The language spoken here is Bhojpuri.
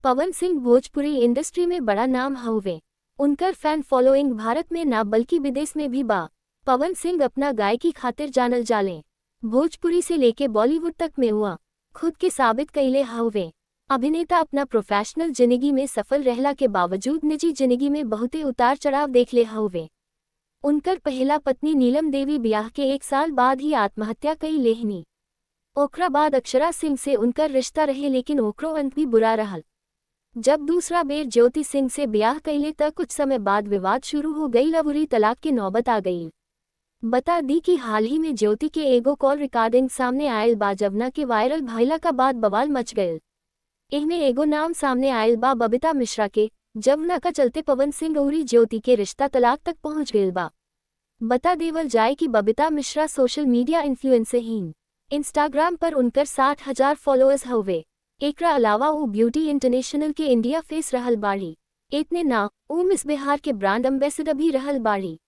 पवन सिंह भोजपुरी इंडस्ट्री में बड़ा नाम हउवे। उनकर फैन फॉलोइंग भारत में ना बल्कि विदेश में भी बा। पवन सिंह अपना गायकी खातिर जानल जाले। भोजपुरी से लेके बॉलीवुड तक में हुआ खुद के साबित कइले हउवे। अभिनेता अपना प्रोफेशनल जिंदगी में सफल रहला के बावजूद निजी जिंदगी में बहुते उतार चढ़ाव देखले हउवे। उनकर पहला पत्नी नीलम देवी ब्याह के 1 साल बाद ही आत्महत्या कई लेहनी। ओकरा बाद अक्षरा सिंह से उनकर रिश्ता रहे लेकिन ओकरो अंत भी बुरा रहल। जब दूसरा बेर ज्योति सिंह से ब्याह कइले त कुछ समय बाद विवाद शुरू हो गई लवुरी तलाक के नौबत आ गई। बता दी कि हाल ही में ज्योति के एगो कॉल रिकॉर्डिंग सामने आयल बा जवना के वायरल भइला का बाद बवाल मच गयल। इनमें एगो नाम सामने आयल बा बबीता मिश्रा के, जवना का चलते पवन सिंह अउरी ज्योति के रिश्ता तलाक तक पहुंच गयल बा। बता देवल जाए कि Babita Mishra social media influencer हीन। इंस्टाग्राम पर उनकर 60,000 फॉलोअर्स हउवे। एकरा अलावा वो ब्यूटी इंटरनेशनल के इंडिया फेस रहल बाड़ी। इतने ना, वो मिस बिहार के ब्रांड एम्बेसडर भी रहल बाड़ी।